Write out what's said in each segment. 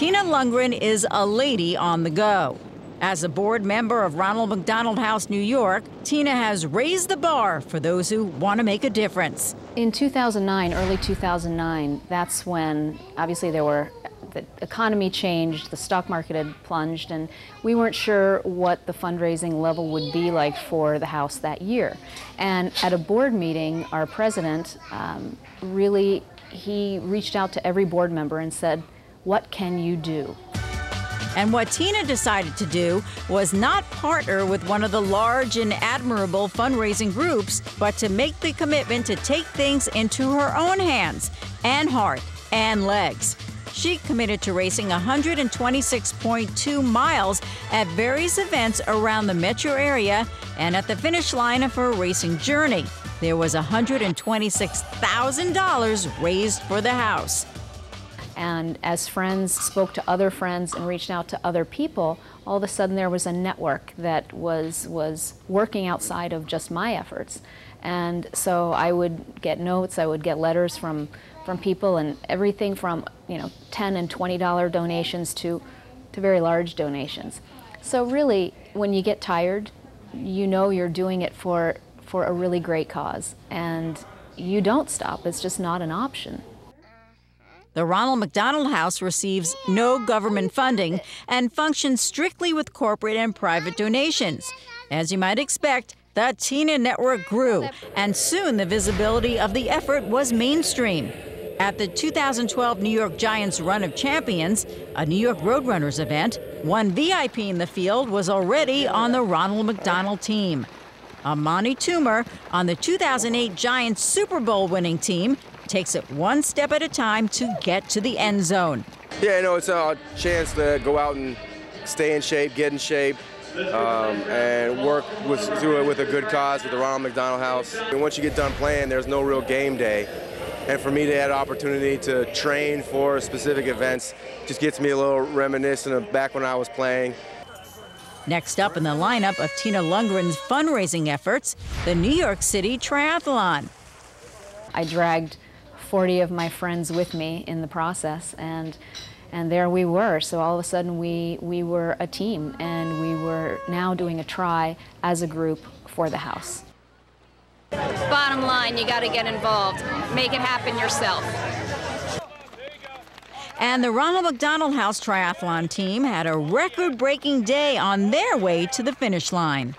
Tina Lundgren is a lady on the go. As a board member of Ronald McDonald House, New York, Tina has raised the bar for those who want to make a difference. In 2009, early 2009, that's when obviously the economy changed, the stock market had plunged, and we weren't sure what the fundraising level would be like for the house that year. And at a board meeting, our president he reached out to every board member and said, "What can you do?" And what Tina decided to do was not partner with one of the large and admirable fundraising groups, but to make the commitment to take things into her own hands and heart and legs. She committed to racing 126.2 miles at various events around the metro area, and at the finish line of her racing journey, there was $126,000 raised for the house. And as friends spoke to other friends and reached out to other people, all of a sudden there was a network that was working outside of just my efforts. And so I would get notes, I would get letters from people, and everything from $10 and $20 donations to very large donations. So really, when you get tired, you know you're doing it for a really great cause, and you don't stop. It's just not an option. The Ronald McDonald House receives no government funding and functions strictly with corporate and private donations. As you might expect, the Tina Network grew, and soon the visibility of the effort was mainstream. At the 2012 New York Giants Run of Champions, a New York Roadrunners event, one VIP in the field was already on the Ronald McDonald team. Amani Toomer, on the 2008 Giants Super Bowl winning team, takes it one step at a time to get to the end zone. Yeah, it's a chance to go out and stay in shape, get in shape, and work through it with a good cause with the Ronald McDonald House. And once you get done playing, there's no real game day. And for me to have an opportunity to train for specific events just gets me a little reminiscent of back when I was playing. Next up in the lineup of Tina Lundgren's fundraising efforts, the New York City Triathlon. I dragged 40 of my friends with me in the process, and there we were. So all of a sudden we were a team, and we were now doing a try as a group for the house. Bottom line, you got to get involved. Make it happen yourself. And the Ronald McDonald House Triathlon team had a record-breaking day on their way to the finish line.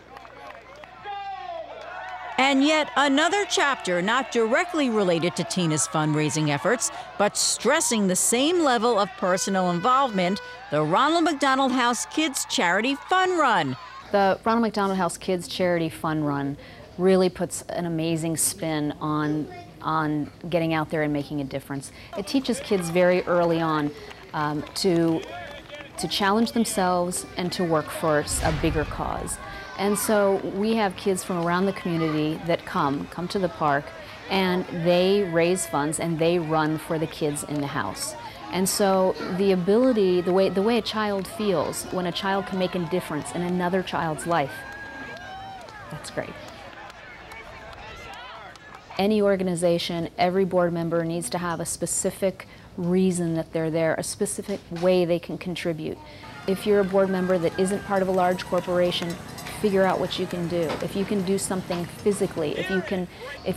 And yet another chapter not directly related to Tina's fundraising efforts, but stressing the same level of personal involvement, the Ronald McDonald House Kids Charity Fun Run. The Ronald McDonald House Kids Charity Fun Run really puts an amazing spin on getting out there and making a difference. It teaches kids very early on to challenge themselves and to work for a bigger cause. And so we have kids from around the community that come to the park, and they raise funds and they run for the kids in the house. And so the ability, the way a child feels when a child can make a difference in another child's life, that's great. Any organization, every board member needs to have a specific reason that they're there, a specific way they can contribute. If you're a board member that isn't part of a large corporation, figure out what you can do. If you can do something physically, if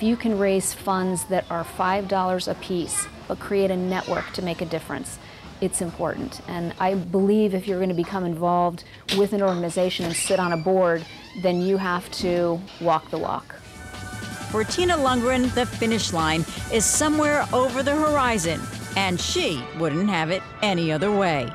you can raise funds that are $5 a piece, but create a network to make a difference, it's important. And I believe if you're going to become involved with an organization and sit on a board, then you have to walk the walk. For Tina Lundgren, the finish line is somewhere over the horizon, and she wouldn't have it any other way.